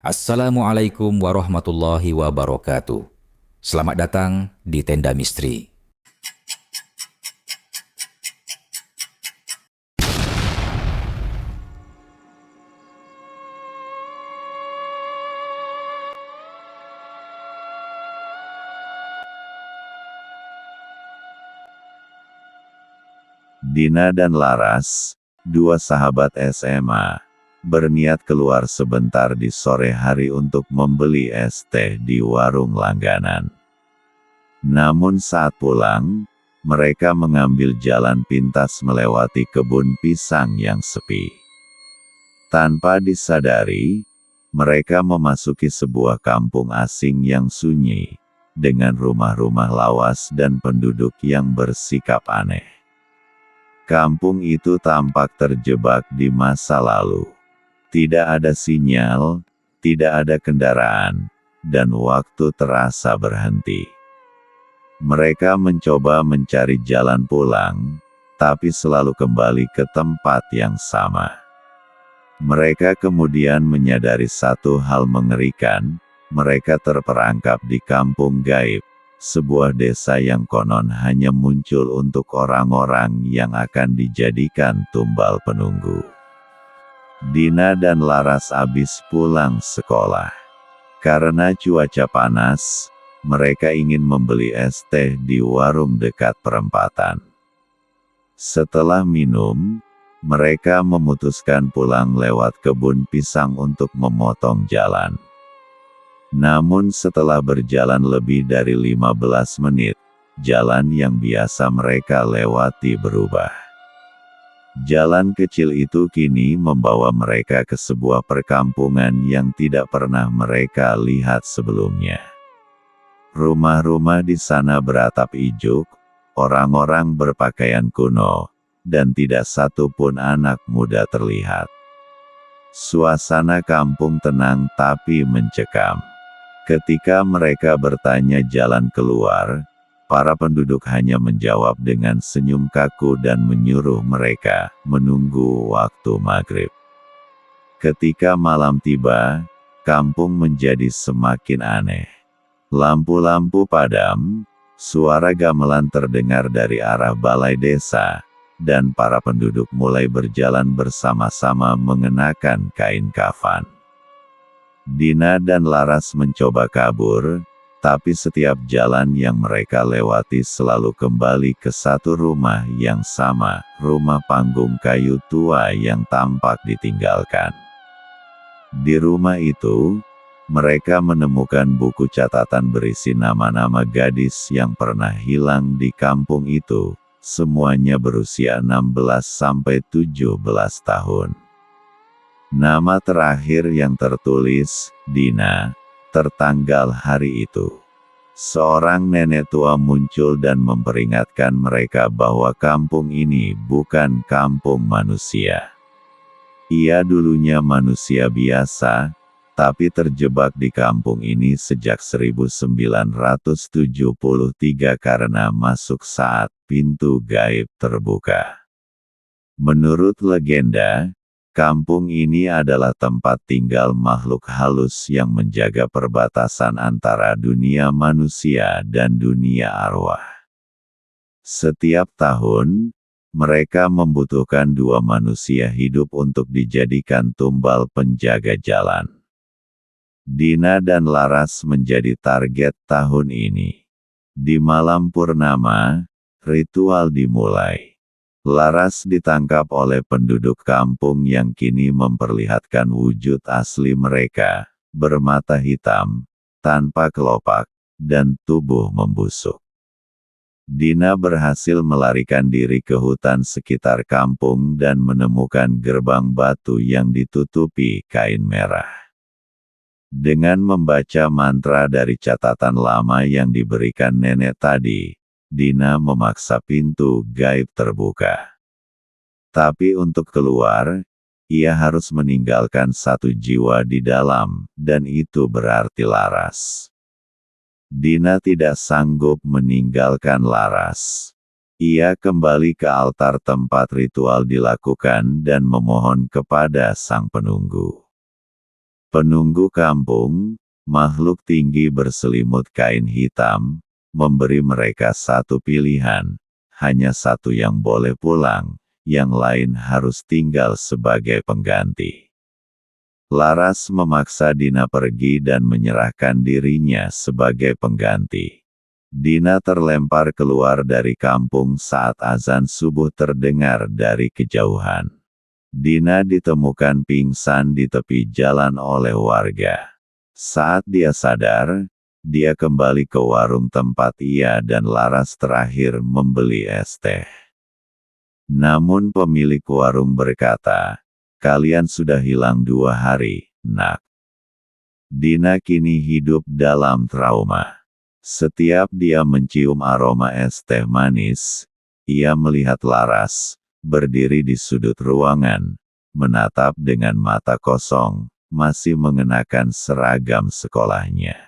Assalamualaikum warahmatullahi wabarakatuh. Selamat datang di Tenda Misteri. Dina dan Laras, dua sahabat SMA, berniat keluar sebentar di sore hari untuk membeli es teh di warung langganan. Namun saat pulang, mereka mengambil jalan pintas melewati kebun pisang yang sepi. Tanpa disadari, mereka memasuki sebuah kampung asing yang sunyi, dengan rumah-rumah lawas dan penduduk yang bersikap aneh. Kampung itu tampak terjebak di masa lalu. Tidak ada sinyal, tidak ada kendaraan, dan waktu terasa berhenti. Mereka mencoba mencari jalan pulang, tapi selalu kembali ke tempat yang sama. Mereka kemudian menyadari satu hal mengerikan, mereka terperangkap di kampung gaib. Sebuah desa yang konon hanya muncul untuk orang-orang yang akan dijadikan tumbal penunggu. Dina dan Laras habis pulang sekolah. Karena cuaca panas, mereka ingin membeli es teh di warung dekat perempatan. Setelah minum, mereka memutuskan pulang lewat kebun pisang untuk memotong jalan. Namun setelah berjalan lebih dari 15 menit, jalan yang biasa mereka lewati berubah. Jalan kecil itu kini membawa mereka ke sebuah perkampungan yang tidak pernah mereka lihat sebelumnya. Rumah-rumah di sana beratap ijuk, orang-orang berpakaian kuno, dan tidak satu pun anak muda terlihat. Suasana kampung tenang tapi mencekam. Ketika mereka bertanya jalan keluar, para penduduk hanya menjawab dengan senyum kaku dan menyuruh mereka menunggu waktu maghrib. Ketika malam tiba, kampung menjadi semakin aneh. Lampu-lampu padam, suara gamelan terdengar dari arah balai desa, dan para penduduk mulai berjalan bersama-sama mengenakan kain kafan. Dina dan Laras mencoba kabur, tapi setiap jalan yang mereka lewati selalu kembali ke satu rumah yang sama, rumah panggung kayu tua yang tampak ditinggalkan. Di rumah itu, mereka menemukan buku catatan berisi nama-nama gadis yang pernah hilang di kampung itu, semuanya berusia 16-17 tahun. Nama terakhir yang tertulis, Dina, tertanggal hari itu. Seorang nenek tua muncul dan memperingatkan mereka bahwa kampung ini bukan kampung manusia. Ia dulunya manusia biasa, tapi terjebak di kampung ini sejak 1973 karena masuk saat pintu gaib terbuka. Menurut legenda, kampung ini adalah tempat tinggal makhluk halus yang menjaga perbatasan antara dunia manusia dan dunia arwah. Setiap tahun, mereka membutuhkan dua manusia hidup untuk dijadikan tumbal penjaga jalan. Dina dan Laras menjadi target tahun ini. Di malam purnama, ritual dimulai. Laras ditangkap oleh penduduk kampung yang kini memperlihatkan wujud asli mereka, bermata hitam, tanpa kelopak, dan tubuh membusuk. Dina berhasil melarikan diri ke hutan sekitar kampung dan menemukan gerbang batu yang ditutupi kain merah. Dengan membaca mantra dari catatan lama yang diberikan nenek tadi, Dina memaksa pintu gaib terbuka. Tapi untuk keluar, ia harus meninggalkan satu jiwa di dalam, dan itu berarti Laras. Dina tidak sanggup meninggalkan Laras. Ia kembali ke altar tempat ritual dilakukan dan memohon kepada sang penunggu. Penunggu kampung, makhluk tinggi berselimut kain hitam, memberi mereka satu pilihan, hanya satu yang boleh pulang, yang lain harus tinggal sebagai pengganti. Laras memaksa Dina pergi dan menyerahkan dirinya sebagai pengganti. Dina terlempar keluar dari kampung saat azan subuh terdengar dari kejauhan. Dina ditemukan pingsan di tepi jalan oleh warga. Saat dia sadar, dia kembali ke warung tempat ia dan Laras terakhir membeli es teh. Namun pemilik warung berkata, "Kalian sudah hilang 2 hari, nak." Dina kini hidup dalam trauma. Setiap dia mencium aroma es teh manis, ia melihat Laras, berdiri di sudut ruangan, menatap dengan mata kosong, masih mengenakan seragam sekolahnya.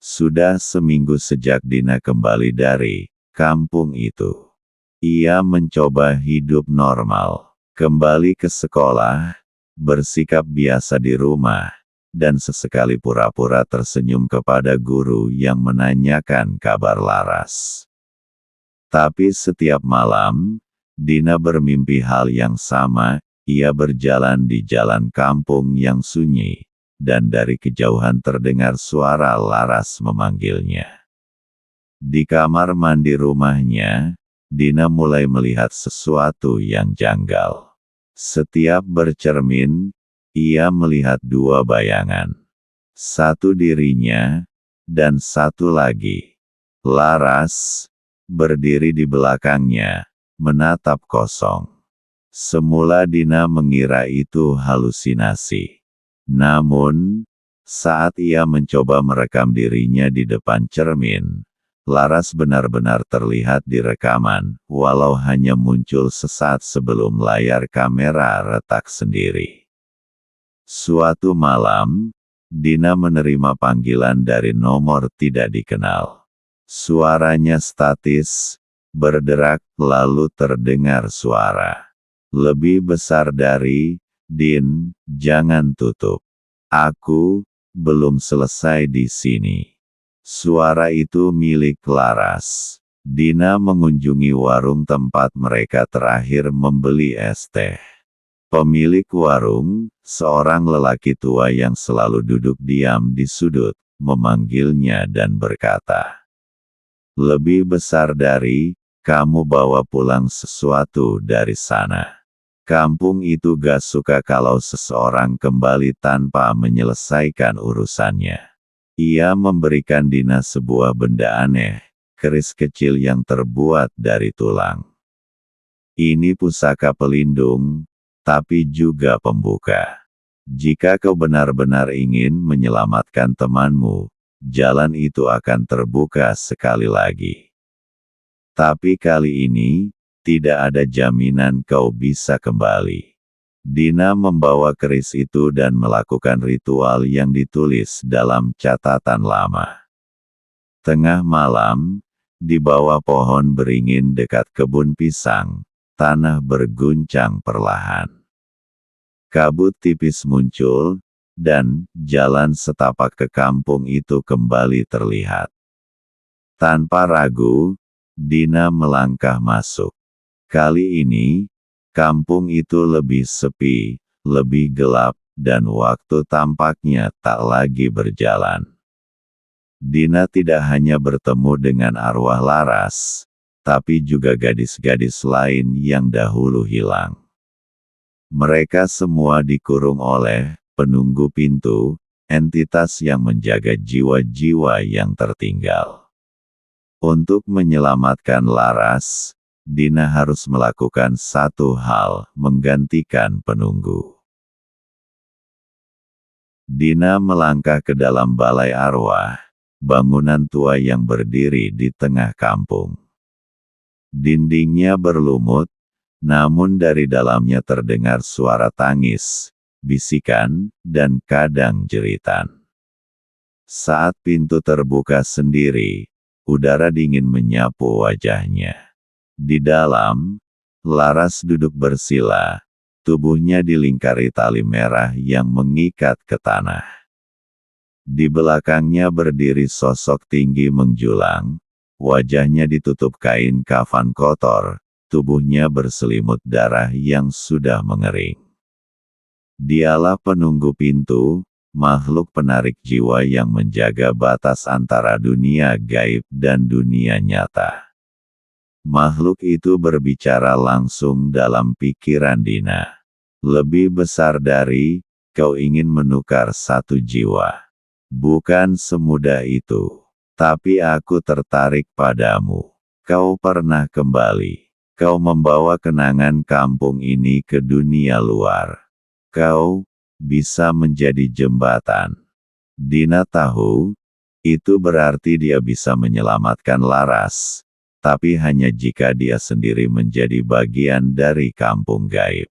Sudah seminggu sejak Dina kembali dari kampung itu. Ia mencoba hidup normal, kembali ke sekolah, bersikap biasa di rumah, dan sesekali pura-pura tersenyum kepada guru yang menanyakan kabar Laras. Tapi setiap malam, Dina bermimpi hal yang sama, ia berjalan di jalan kampung yang sunyi, dan dari kejauhan terdengar suara Laras memanggilnya. Di kamar mandi rumahnya, Dina mulai melihat sesuatu yang janggal. Setiap bercermin, ia melihat 2 bayangan. Satu dirinya, dan satu lagi. Laras, berdiri di belakangnya, menatap kosong. Semula Dina mengira itu halusinasi. Namun, saat ia mencoba merekam dirinya di depan cermin, Laras benar-benar terlihat di rekaman, walau hanya muncul sesaat sebelum layar kamera retak sendiri. Suatu malam, Dina menerima panggilan dari nomor tidak dikenal. Suaranya statis, berderak, lalu terdengar suara. Lebih besar dari, "Din, jangan tutup. Aku belum selesai di sini." Suara itu milik Laras. Dina mengunjungi warung tempat mereka terakhir membeli es teh. Pemilik warung, seorang lelaki tua yang selalu duduk diam di sudut, memanggilnya dan berkata, "Lebih besar dari, kamu bawa pulang sesuatu dari sana." Kampung itu gak suka kalau seseorang kembali tanpa menyelesaikan urusannya. Ia memberikan Dina sebuah benda aneh, keris kecil yang terbuat dari tulang. Ini pusaka pelindung, tapi juga pembuka. Jika kau benar-benar ingin menyelamatkan temanmu, jalan itu akan terbuka sekali lagi. Tapi kali ini, tidak ada jaminan kau bisa kembali. Dina membawa keris itu dan melakukan ritual yang ditulis dalam catatan lama. Tengah malam, di bawah pohon beringin dekat kebun pisang, tanah berguncang perlahan. Kabut tipis muncul, dan jalan setapak ke kampung itu kembali terlihat. Tanpa ragu, Dina melangkah masuk. Kali ini, kampung itu lebih sepi, lebih gelap, dan waktu tampaknya tak lagi berjalan. Dina tidak hanya bertemu dengan arwah Laras, tapi juga gadis-gadis lain yang dahulu hilang. Mereka semua dikurung oleh penunggu pintu, entitas yang menjaga jiwa-jiwa yang tertinggal. Untuk menyelamatkan Laras, Dina harus melakukan satu hal, menggantikan penunggu. Dina melangkah ke dalam balai arwah, bangunan tua yang berdiri di tengah kampung. Dindingnya berlumut, namun dari dalamnya terdengar suara tangis, bisikan, dan kadang jeritan. Saat pintu terbuka sendiri, udara dingin menyapu wajahnya. Di dalam, Laras duduk bersila, tubuhnya dilingkari tali merah yang mengikat ke tanah. Di belakangnya berdiri sosok tinggi menjulang, wajahnya ditutup kain kafan kotor, tubuhnya berselimut darah yang sudah mengering. Dialah penunggu pintu, makhluk penarik jiwa yang menjaga batas antara dunia gaib dan dunia nyata. Makhluk itu berbicara langsung dalam pikiran Dina. Lebih besar dari, kau ingin menukar satu jiwa. Bukan semudah itu. Tapi aku tertarik padamu. Kau pernah kembali. Kau membawa kenangan kampung ini ke dunia luar. Kau bisa menjadi jembatan. Dina tahu, itu berarti dia bisa menyelamatkan Laras. Tapi hanya jika dia sendiri menjadi bagian dari kampung gaib.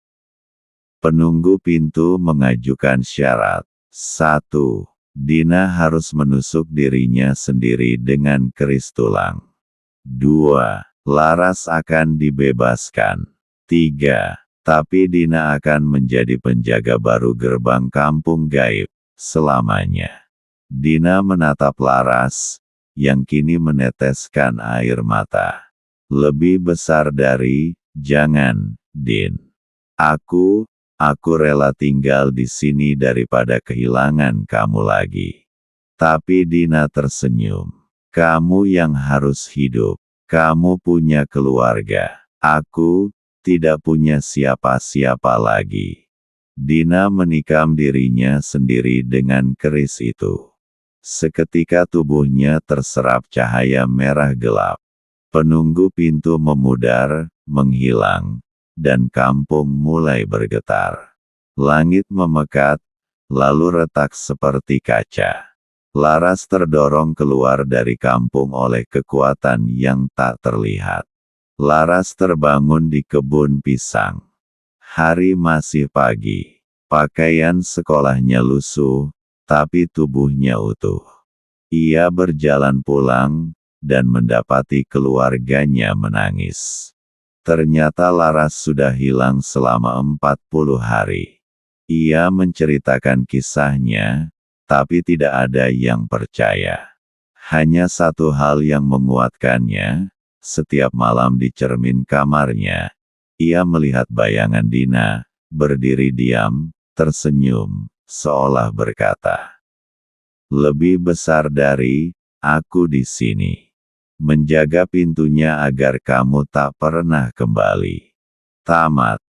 Penunggu pintu mengajukan syarat. 1. Dina harus menusuk dirinya sendiri dengan keris tulang. 2. Laras akan dibebaskan. 3. Tapi Dina akan menjadi penjaga baru gerbang kampung gaib selamanya. Dina menatap Laras, yang kini meneteskan air mata. Lebih besar dari, jangan, Din. Aku rela tinggal di sini daripada kehilangan kamu lagi. Tapi Dina tersenyum. Kamu yang harus hidup. Kamu punya keluarga. Aku tidak punya siapa-siapa lagi. Dina menikam dirinya sendiri dengan keris itu. Seketika tubuhnya terserap cahaya merah gelap. Penunggu pintu memudar, menghilang, dan kampung mulai bergetar. Langit memekat, lalu retak seperti kaca. Laras terdorong keluar dari kampung oleh kekuatan yang tak terlihat. Laras terbangun di kebun pisang. Hari masih pagi. Pakaian sekolahnya lusuh, tapi tubuhnya utuh. Ia berjalan pulang, dan mendapati keluarganya menangis. Ternyata Laras sudah hilang selama 40 hari. Ia menceritakan kisahnya, tapi tidak ada yang percaya. Hanya satu hal yang menguatkannya, setiap malam di cermin kamarnya, ia melihat bayangan Dina, berdiri diam, tersenyum, seolah berkata, "Lebih besar dari, aku di sini. Menjaga pintunya agar kamu tak pernah kembali." Tamat.